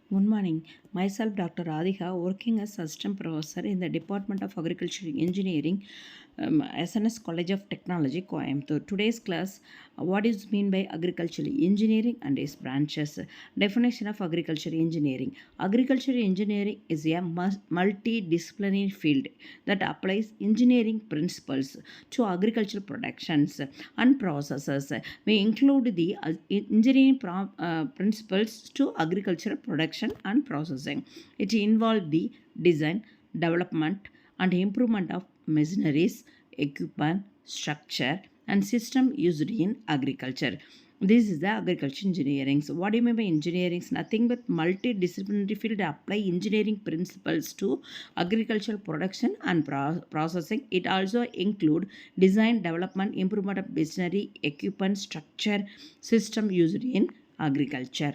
Good morning. Myself, Dr. Radhika, working as assistant professor in the Department of Agricultural Engineering, SNS College of Technology, Coimbatore. Today's class, what is mean by agricultural engineering and its branches? Definition of agricultural engineering. Agricultural engineering is a multidisciplinary field that applies engineering principles to agricultural productions and processes. We include the engineering principles to agricultural production and processing. It involves the design, development, and improvement of machineries, equipment, structure, and system used in agriculture. This is the agriculture engineering. So, what do you mean by engineering? Nothing but multidisciplinary field apply engineering principles to agricultural production and processing. It also include design, development, improvement of machinery, equipment, structure, system used in agriculture.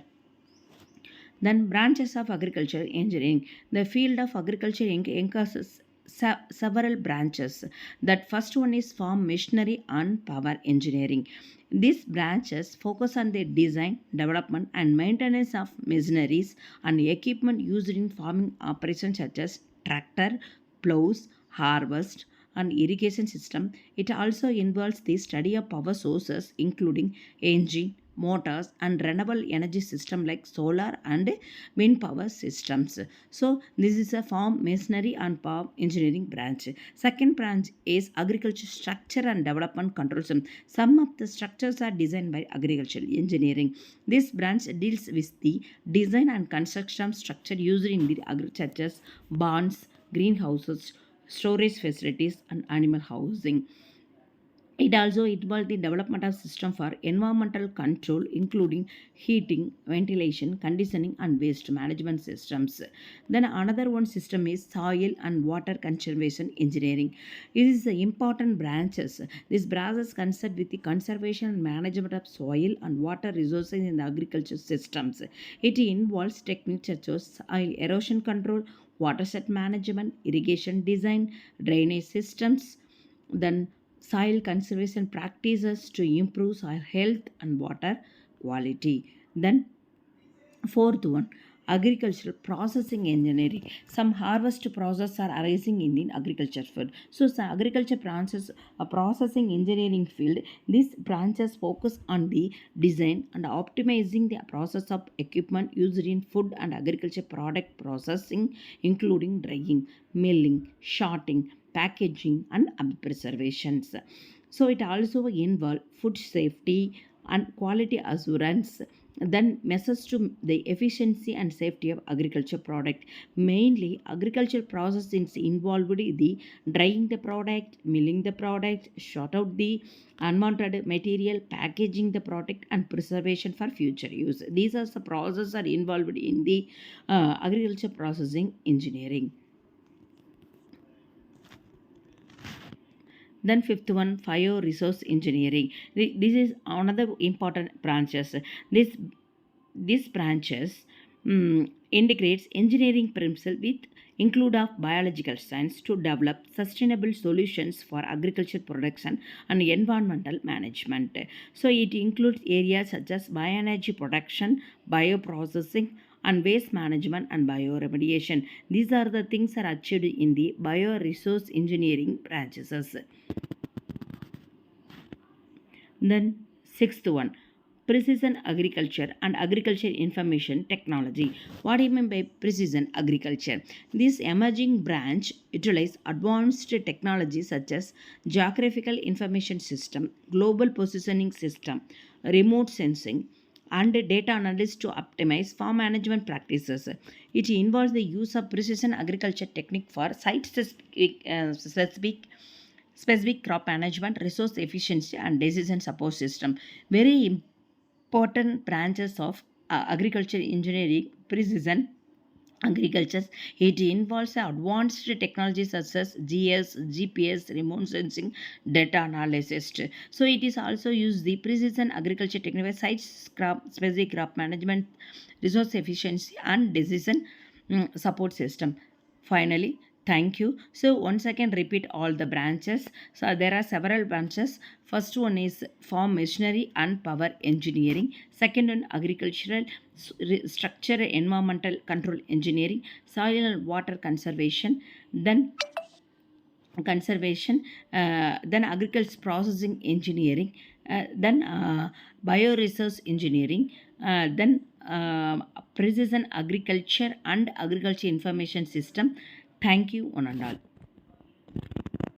Then branches of agriculture engineering. The field of agriculture encompasses several branches. That first one is farm machinery and power engineering. These branches focus on the design, development, and maintenance of machineries and equipment used in farming operations such as tractor, plows, harvest, and irrigation system. It also involves the study of power sources including engine, motors, and renewable energy system like solar and wind power systems. So this is a farm machinery and power engineering branch. Second branch is agriculture structure and development control system. Some of the structures are designed by agricultural engineering. This branch deals with the design and construction structure used in the agriculture, barns, greenhouses, storage facilities, and animal housing. It also involved the development of system for environmental control, including heating, ventilation, conditioning, and waste management systems. Then another one system is soil and water conservation engineering. It is the important branches. These branches concerned with the conservation and management of soil and water resources in the agriculture systems. It involves techniques such as soil erosion control, watershed management, irrigation design, drainage systems, then soil conservation practices to improve soil health and water quality. Then fourth one, agricultural processing engineering. Some harvest process are arising in the agriculture field. So, agriculture branches a processing engineering field. These branches focus on the design and optimizing the process of equipment used in food and agriculture product processing, including drying, milling, sorting, packaging, and preservations. So, it also involves food safety and quality assurance, then measures to the efficiency and safety of agriculture product. Mainly agricultural processes involved the drying the product, milling the product, sort out the unwanted material, packaging the product, and preservation for future use. These are the processes are involved in the agriculture processing engineering. Then fifth one, fire resource engineering. This is another important branches. This these branches integrates engineering principles with include of biological science to develop sustainable solutions for agriculture production and environmental management. So it includes areas such as bioenergy production, bioprocessing, and waste management and bioremediation. These are the things are achieved in the bioresource engineering branches. Then sixth one, precision agriculture and agriculture information technology. What do you mean by precision agriculture? This emerging branch utilizes advanced technologies such as geographical information system, global positioning system, remote sensing, and data analysis to optimize farm management practices. It involves the use of precision agriculture technique for specific crop management, resource efficiency, and decision support system. Very important branches of agriculture engineering, precision agriculture. It involves advanced technologies such as GS, GPS, remote sensing, data analysis. So it is also used the precision agriculture technique, sites crop, specific crop management, resource efficiency, and decision support system. Finally, Thank you. So once again repeat all the branches. So there are several branches. First one is farm machinery and power engineering. Second one agricultural structure environmental control engineering, soil and water conservation, then then agriculture processing engineering, then bioresource engineering, then precision agriculture and agriculture information system. Thank you, one and all.